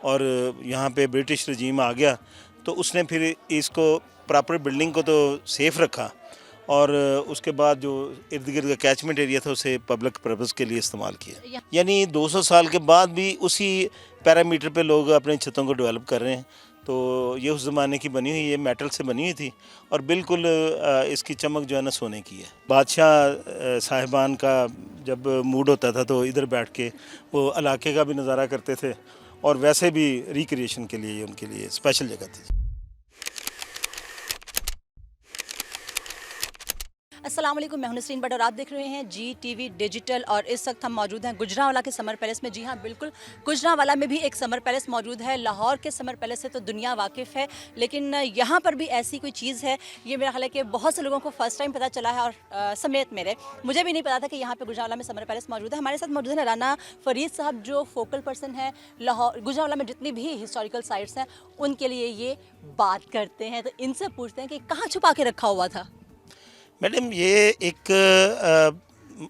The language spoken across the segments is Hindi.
और यहाँ पे ब्रिटिश रजीम आ गया तो उसने फिर इसको प्रॉपर बिल्डिंग को तो सेफ़ रखा और उसके बाद जो इर्द गिर्द का कैचमेंट एरिया था उसे पब्लिक पर्पज़ के लिए इस्तेमाल किया। यानी 200 साल के बाद भी उसी पैरामीटर पे लोग अपने छतों को डेवलप कर रहे हैं। तो ये उस ज़माने की बनी हुई, ये मेटल से बनी हुई थी और बिल्कुल इसकी चमक जो है ना सोने की है। बादशाह साहिबान का जब मूड होता था तो इधर बैठ के वो इलाके का भी नज़ारा करते थे और वैसे भी रिक्रिएशन के लिए उनके लिए स्पेशल जगह थी। अस्सलाम वालेकुम, मैं हूं नसरीन बट और आप देख रहे हैं GTV डिजिटल। और इस वक्त हम मौजूद हैं गुजरांवाला के समर पैलेस में। जी हाँ, बिल्कुल, गुजरांवाला में भी एक समर पैलेस मौजूद है। लाहौर के समर पैलेस से तो दुनिया वाकिफ़ है, लेकिन यहाँ पर भी ऐसी कोई चीज़ है, ये मेरा ख्याल है कि बहुत से लोगों को फ़र्स्ट टाइम पता चला है। और समेत मेरे, मुझे भी नहीं पता था कि यहाँ पर गुजरांवाला में समर पैलेस मौजूद है। हमारे साथ मौजूद है राना फरीद साहब, जो फोकल पर्सन है लाहौर गुजरांवाला में जितनी भी हिस्टोरिकल साइट्स हैं उनके लिए ये बात करते हैं। तो इनसे पूछते हैं कि कहाँ छुपा के रखा हुआ था। मैडम ये एक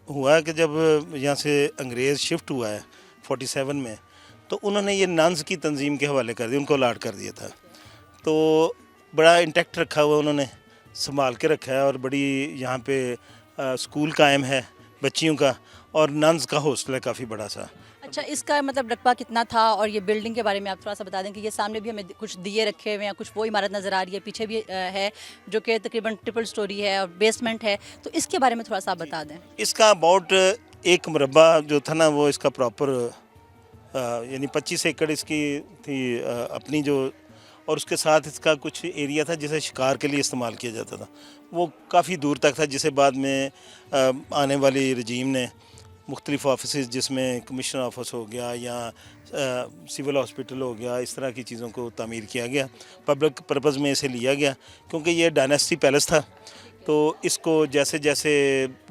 हुआ कि जब यहाँ से अंग्रेज़ शिफ्ट हुआ है 47 में, तो उन्होंने ये नन्स की तंजीम के हवाले कर दिया, उनको अलाट कर दिया था। तो बड़ा इंटैक्ट रखा हुआ उन्होंने, संभाल के रखा है और बड़ी यहाँ पे स्कूल कायम है बच्चियों का और नन्स का हॉस्टल है काफ़ी बड़ा सा। अच्छा, इसका मतलब रकबा कितना था? और ये बिल्डिंग के बारे में आप थोड़ा सा बता दें कि ये सामने भी हमें कुछ दिए रखे हुए हैं, कुछ वो इमारत नज़र आ रही है, पीछे भी है जो कि तकरीबन ट्रिपल स्टोरी है और बेसमेंट है। तो इसके बारे में थोड़ा सा आप बता दें। इसका अबाउट 1 मुरब्बा जो था ना वो इसका प्रॉपर यानी 25 एकड़ इसकी थी अपनी जो, और उसके साथ इसका कुछ एरिया था जिसे शिकार के लिए इस्तेमाल किया जाता था। वो काफ़ी दूर तक था, जिसे बाद में आने वाली रजीम ने मुख्तलिफ ऑफिस जिसमें कमिश्नर ऑफिस हो गया या सिविल हॉस्पिटल हो गया, इस तरह की चीज़ों को तामीर किया गया, पब्लिक पर्पज़ में इसे लिया गया क्योंकि ये डायनेस्टी पैलेस था। तो इसको जैसे जैसे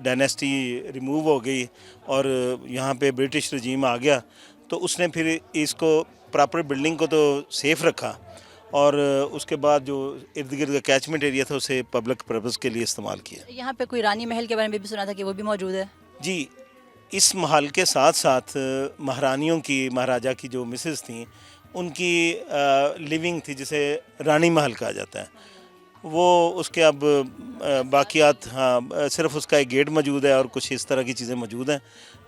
डायनेस्टी रिमूव हो गई और यहाँ पे ब्रिटिश रजीम आ गया तो उसने फिर इसको प्रॉपर बिल्डिंग को तो सेफ़ रखा और उसके बाद जो इर्द गिर्द का कैचमेंट एरिया था उसे पब्लिक पर्पज़ के लिए इस्तेमाल किया। यहाँ पे कोई रानी महल के बारे में भी सुना था कि वो भी मौजूद है। जी, इस महल के साथ साथ महारानियों की, महाराजा की जो मिसेस थी उनकी लिविंग थी जिसे रानी महल कहा जाता है। वो उसके अब बाकियात, हाँ, सिर्फ उसका एक गेट मौजूद है और कुछ इस तरह की चीज़ें मौजूद हैं,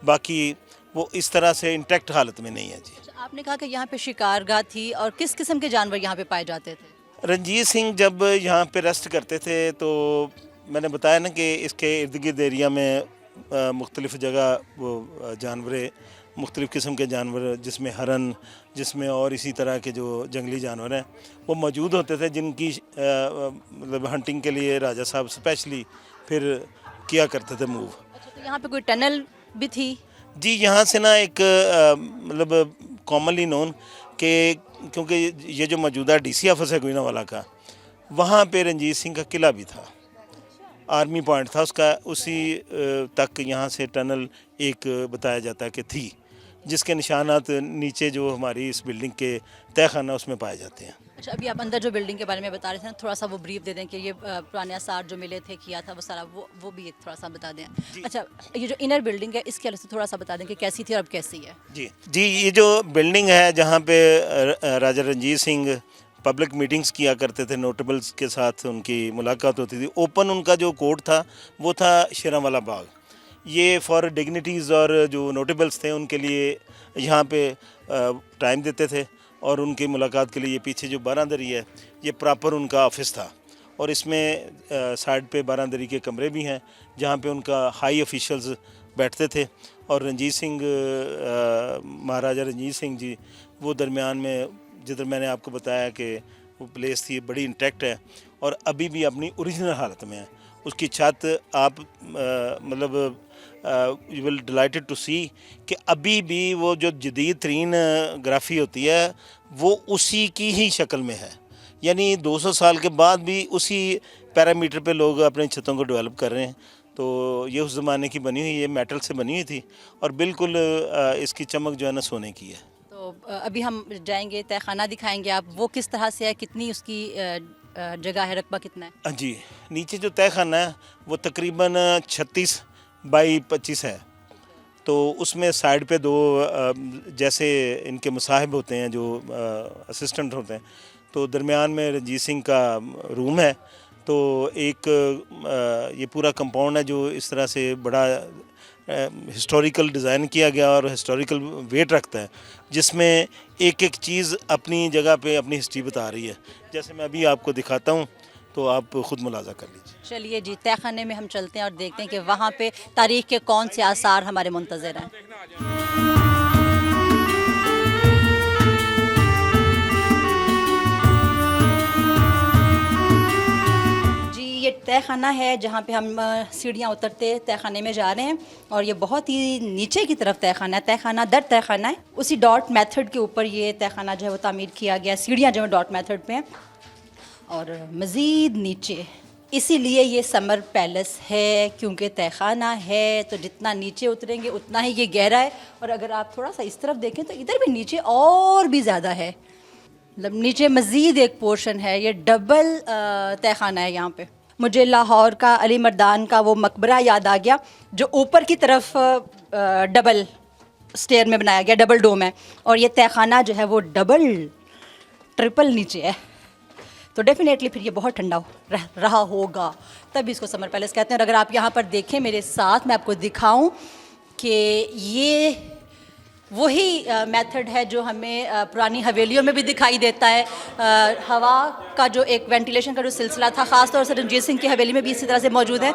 बाकी वो इस तरह से इंटैक्ट हालत में नहीं है। जी, अच्छा, आपने कहा कि यहाँ पे शिकारगाह थी और किस किस्म के जानवर यहाँ पे पाए जाते थे? रंजीत सिंह जब यहाँ पे रेस्ट करते थे तो मैंने बताया ना कि इसके इर्द गिर्द एरिया में मुख्तलिफ़ जगह वो जानवर, मुख्तलिफ़ किस्म के जानवर जिसमें हरन, जिसमें और इसी तरह के जो जंगली जानवर हैं वो मौजूद होते थे, जिनकी मतलब हंटिंग के लिए राजा साहब स्पेशली फिर किया करते थे मूव। अच्छा, तो यहाँ पे कोई टनल भी थी? जी, यहाँ से ना एक मतलब कॉमनली नोन कि क्योंकि ये जो मौजूदा DC ऑफिस है गुजरांवाला का, वहाँ पे रंजीत सिंह का किला भी था, आर्मी पॉइंट था उसका, उसी तक यहाँ से टनल एक बताया जाता है कि थी, जिसके निशानात नीचे जो हमारी इस बिल्डिंग के तहखाना उसमें पाए जाते हैं। अच्छा, अभी आप अंदर जो बिल्डिंग के बारे में बता रहे थे ना, थोड़ा सा वो ब्रीफ दे दें कि ये पुराने आसार जो मिले थे, किया था वो सारा, वो भी एक थोड़ा सा बता दें। अच्छा, ये जो इनर बिल्डिंग है इसके अलग से थोड़ा सा बता दें कि कैसी थी और अब कैसी है। जी, ये जो बिल्डिंग है जहाँ पे राजा रंजीत सिंह पब्लिक मीटिंग्स किया करते थे, नोटेबल्स के साथ उनकी मुलाकात होती थी, ओपन उनका जो कोर्ट था वो था शेरांवाला बाग। ये फॉर डिग्निटीज़ और जो नोटेबल्स थे उनके लिए यहाँ पे टाइम देते थे और उनकी मुलाकात के लिए ये पीछे जो बारादरी है ये प्रॉपर उनका ऑफिस था और इसमें साइड पे बारादरी के कमरे भी हैं जहाँ पे उनका हाई ऑफिशियल्स बैठते थे और रंजीत सिंह, महाराजा रंजीत सिंह जी, वो दरमियान में जिधर मैंने आपको बताया कि वो प्लेस थी बड़ी इंटैक्ट है और अभी भी अपनी ओरिजिनल हालत में है। उसकी छत आप मतलब यू विल डिलाइटेड टू सी कि अभी भी वो जो जदीद तरीन ग्राफी होती है वो उसी की ही शक्ल में है, यानी 200 साल के बाद भी उसी पैरामीटर पे लोग अपने छतों को डेवलप कर रहे हैं। तो ये उस ज़माने की बनी हुई, ये मेटल से बनी हुई थी और बिल्कुल इसकी चमक जो है ना सोने की है। तो अभी हम जाएंगे, तहखाना दिखाएंगे आप, वो किस तरह से है, कितनी उसकी जगह है, रकबा कितना है? जी, नीचे जो तहखाना है वो तकरीबन 36 बाई 25 है। तो उसमें साइड पे दो जैसे इनके मुसाहिब होते हैं जो असिस्टेंट होते हैं, तो दरमियान में रंजीत सिंह का रूम है। तो एक ये पूरा कंपाउंड है जो इस तरह से बड़ा हिस्टोरिकल डिज़ाइन किया गया और हिस्टोरिकल वेट रखता है, जिसमें एक एक चीज़ अपनी जगह पे अपनी हिस्ट्री बता रही है। जैसे मैं अभी आपको दिखाता हूँ तो आप ख़ुद मुलाजा कर लीजिए। चलिए जी, तहखाने में हम चलते हैं और देखते हैं कि वहाँ पे तारीख के कौन से आसार हमारे मुंतज़िर हैं। जी, ये तहखाना है जहाँ पे हम सीढ़ियाँ उतरते तहखाने में जा रहे हैं, और ये बहुत ही नीचे की तरफ तहखाना है, तहखाना दर तहखाना है। उसी डॉट मेथड के ऊपर ये तहखाना जो है वो तामीर किया गया, सीढ़ियाँ जो है डॉट मेथड पे हैं। और मज़ीद नीचे इसीलिए ये समर पैलेस है, क्योंकि तहखाना है, तो जितना नीचे उतरेंगे उतना ही ये गहरा है। और अगर आप थोड़ा सा इस तरफ देखें तो इधर भी नीचे और भी ज़्यादा है, मतलब नीचे मज़ीद एक पोर्शन है। ये डबल तहखाना है। यहाँ पे मुझे लाहौर का अली मर्दान का वो मकबरा याद आ गया, जो ऊपर की तरफ डबल स्टेयर में बनाया गया, डबल डोम है, और ये तहखाना जो है वो डबल ट्रिपल नीचे है। तो डेफिनेटली फिर ये बहुत ठंडा रहा होगा, तभी इसको समर पैलेस कहते हैं। और अगर आप यहाँ पर देखें मेरे साथ, मैं आपको दिखाऊं कि ये वही मेथड है जो हमें पुरानी हवेलियों में भी दिखाई देता है। हवा का जो एक वेंटिलेशन का जो सिलसिला था, ख़ास तौर से रंजीत सिंह की हवेली में भी इसी तरह से मौजूद है,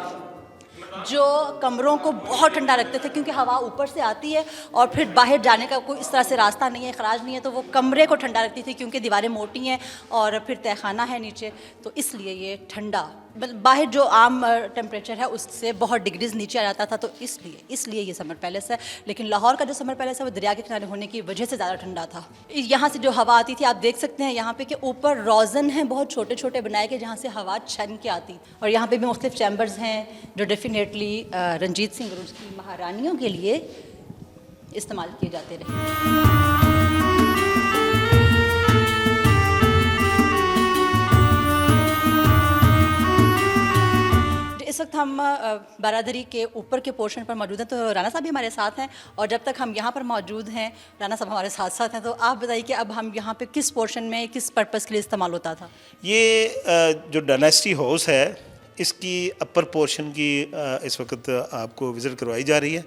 जो कमरों को बहुत ठंडा रखते थे, क्योंकि हवा ऊपर से आती है और फिर बाहर जाने का कोई इस तरह से रास्ता नहीं है, खराज नहीं है, तो वो कमरे को ठंडा रखती थी, क्योंकि दीवारें मोटी हैं और फिर तहखाना है नीचे, तो इसलिए ये ठंडा, बाहर जो आम टेम्परेचर है उससे बहुत डिग्रीज नीचे आ जाता था, तो इसलिए ये समर पैलेस है। लेकिन लाहौर का जो समर पैलेस है वो दरिया के किनारे होने की वजह से ज़्यादा ठंडा था। यहाँ से जो हवा आती थी, आप देख सकते हैं यहाँ पे कि ऊपर रोज़न हैं बहुत छोटे छोटे बनाए के, जहाँ से हवा छन के आती। और यहाँ पे भी मुख्तलिफ चैम्बर्स हैं जो डेफिनेटली रंजीत सिंह और उसकी महारानियों के लिए इस्तेमाल किए जाते रहे। इस वक्त हम बारादरी के ऊपर के पोर्शन पर मौजूद हैं, तो राना साहब भी हमारे साथ हैं, और जब तक हम यहाँ पर मौजूद हैं, राना साहब हमारे साथ साथ हैं, तो आप बताइए कि अब हम यहाँ पे किस पोर्शन में किस पर्पज़ के लिए इस्तेमाल होता था? ये जो डायनेस्टी हाउस है, इसकी अपर पोर्शन की इस वक्त आपको विज़िट करवाई जा रही है,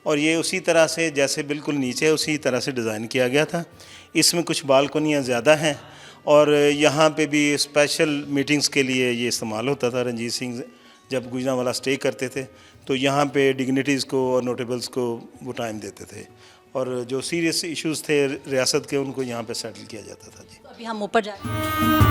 और ये उसी तरह से जैसे बिल्कुल नीचे है उसी तरह से डिज़ाइन किया गया था। इसमें कुछ बालकोनियाँ ज़्यादा हैं, और यहाँ पे भी स्पेशल मीटिंग्स के लिए ये इस्तेमाल होता था। रंजीत सिंह जब गुजरांवाला स्टे करते थे तो यहाँ पे डिग्निटीज़ को और नोटेबल्स को वो टाइम देते थे, और जो सीरियस इश्यूज़ थे रियासत के उनको यहाँ पे सेटल किया जाता था। जी, तो अभी हम ऊपर जा रहे हैं।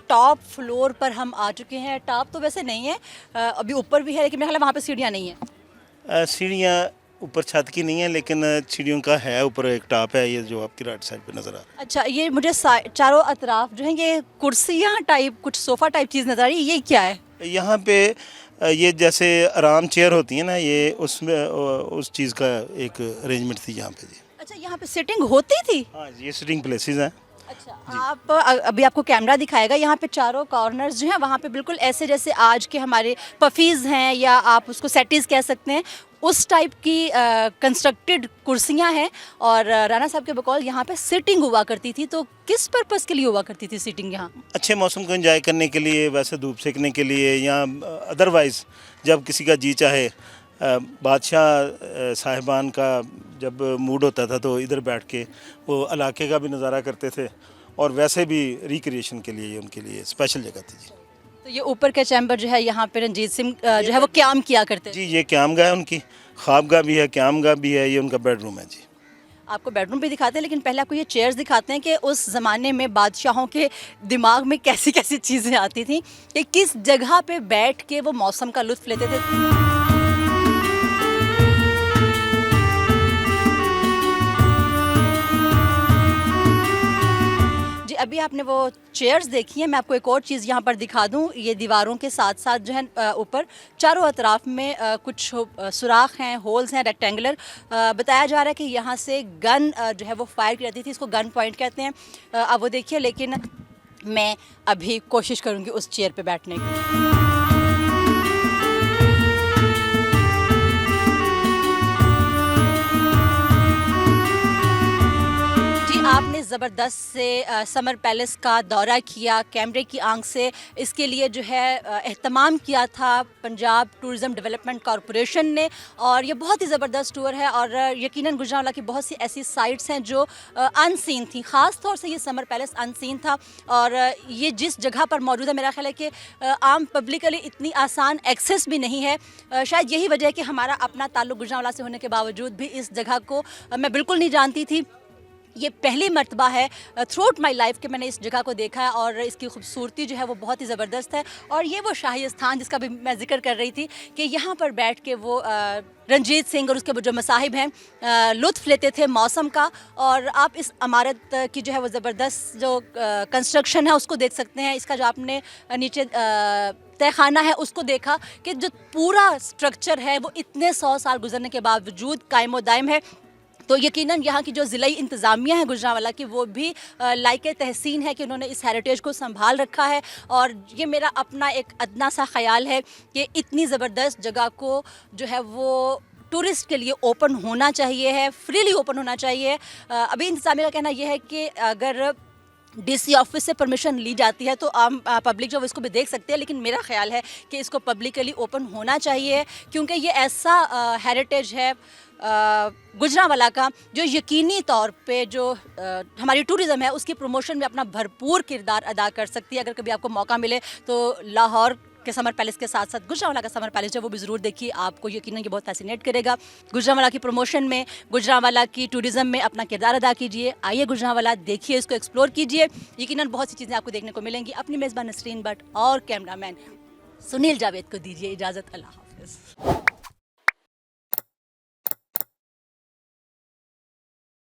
टॉप फ्लोर पर हम आ चुके हैं। टॉप तो वैसे नहीं है, अभी ऊपर भी है, लेकिन मेरे ख्याल है वहाँ पे सीढ़ियाँ नहीं है। सीढ़ियाँ ऊपर छत की नहीं है, लेकिन सीढ़ियों का है ऊपर एक टॉप है, ये जो आपकी राइट साइड पे नज़र आ रहा है। अच्छा, ये मुझे चारों अतराफ जो है ये कुर्सियाँ टाइप, कुछ सोफ़ा टाइप चीज़ नज़र आ रही है, ये क्या है? यहाँ पे ये जैसे आराम चेयर होती है ना, ये उसमें उस चीज़ का एक अरेंजमेंट थी यहाँ पे। जी, अच्छा, यहाँ पे सिटिंग होती थी? हाँ, ये सिटिंग प्लेसेस हैं। अच्छा, आप अभी आपको कैमरा दिखाएगा, यहाँ पे चारों कॉर्नर्स जो हैं वहाँ पे बिल्कुल ऐसे जैसे आज के हमारे पफीज़ हैं, या आप उसको सेटीज़ कह सकते हैं, उस टाइप की कंस्ट्रक्टेड कुर्सियाँ हैं। और राना साहब के बकौल यहाँ पे सिटिंग हुआ करती थी, तो किस पर्पज़ के लिए हुआ करती थी सिटिंग यहाँ? अच्छे मौसम को एंजॉय करने के लिए, वैसे धूप सेकने के लिए, या अदरवाइज़ जब किसी का जी चाहे, बादशाह साहिबान का जब मूड होता था तो इधर बैठ के वो इलाके का भी नज़ारा करते थे, और वैसे भी रिक्रिएशन के लिए उनके लिए स्पेशल जगह थी। जी, तो ये ऊपर का चैम्बर जो है यहाँ पे रंजीत सिंह जो है वो क़याम किया करते थे। जी, ये क़यामगाह है उनकी, ख्वाबगाह भी है, क़यामगाह भी है, ये उनका बेडरूम है। जी, आपको बेडरूम भी दिखाते हैं, लेकिन पहले आपको ये चेयर्स दिखाते हैं कि उस ज़माने में बादशाहों के दिमाग में कैसी कैसी चीज़ें आती थी, कि किस जगह पे बैठ के वो मौसम का लुत्फ़ लेते थे। अभी आपने वो चेयर्स देखी हैं, मैं आपको एक और चीज़ यहाँ पर दिखा दूँ। ये दीवारों के साथ साथ जो है ऊपर चारों अतराफ में कुछ सुराख हैं, होल्स हैं रेक्टेंगुलर। बताया जा रहा है कि यहाँ से गन जो है वो फायर की जाती थी, इसको गन पॉइंट कहते हैं। अब वो देखिए, लेकिन मैं अभी कोशिश करूँगी उस चेयर पे बैठने की। आपने ज़बरदस्त से समर पैलेस का दौरा किया कैमरे की आंख से, इसके लिए जो है एहतमाम किया था पंजाब टूरिज़म डेवलपमेंट कॉरपोरेशन ने, और ये बहुत ही ज़बरदस्त टूर है। और यकीनन गुजरांवाला की बहुत सी ऐसी साइट्स हैं जो अनसीन थी, ख़ास तौर से ये समर पैलेस अनसीन था। और ये जिस जगह पर मौजूद है, मेरा ख्याल है कि आम पब्लिक के लिए इतनी आसान एक्सेस भी नहीं है। शायद यही वजह है कि हमारा अपना ताल्लुक़ गुजरांवाला से होने के बावजूद भी इस जगह को मैं बिल्कुल नहीं जानती थी। ये पहली मर्तबा है थ्रू आउट माई लाइफ कि मैंने इस जगह को देखा है, और इसकी खूबसूरती जो है वो बहुत ही ज़बरदस्त है। और ये वो शाही स्थान जिसका भी मैं जिक्र कर रही थी कि यहाँ पर बैठ के वो रंजीत सिंह और उसके जो मसाहिब हैं लुत्फ़ लेते थे मौसम का। और आप इस इमारत की जो है वो ज़बरदस्त जो कंस्ट्रक्शन है उसको देख सकते हैं। इसका जो आपने नीचे तहखाना है उसको देखा कि जो पूरा स्ट्रक्चर है वो इतने 100 साल गुजरने के बावजूद कायम दायम है। तो यकीनन यहाँ की जो ज़िलाई इंतज़ामिया है गुजरांवाला की, वो भी लायक तहसीन है कि उन्होंने इस हेरिटेज को संभाल रखा है। और ये मेरा अपना एक अदना सा ख़याल है कि इतनी ज़बरदस्त जगह को जो है वो टूरिस्ट के लिए ओपन होना चाहिए है, फ्रीली ओपन होना चाहिए। अभी इंतज़ामिया का कहना यह है कि अगर डीसी ऑफिस से परमिशन ली जाती है तो आम पब्लिक जो इसको भी देख सकते हैं, लेकिन मेरा ख्याल है कि इसको पब्लिकली ओपन होना चाहिए, क्योंकि ये ऐसा हेरिटेज है गुजरांवाला का जो यकीनी तौर पे जो हमारी टूरिज़्म है उसकी प्रमोशन में अपना भरपूर किरदार अदा कर सकती है। अगर कभी आपको मौका मिले तो लाहौर के समर पैलेस के साथ साथ गुजरांवाला का समर पैलेस है वो भी ज़रूर देखिए, आपको यकीनन ये बहुत फैसिनेट करेगा। गुजरांवाला की प्रमोशन में, गुजरांवाला की टूरिज़्म में अपना किरदार अदा कीजिए। आइए गुजरांवाला देखिए, इसको एक्सप्लोर कीजिए, यकीनन बहुत सी चीज़ें आपको देखने को मिलेंगी। अपनी मेज़बान नसरीन भट्ट और कैमरामैन सुनील जावेद को दीजिए इजाज़त। अल्लाह हाफ़िज़।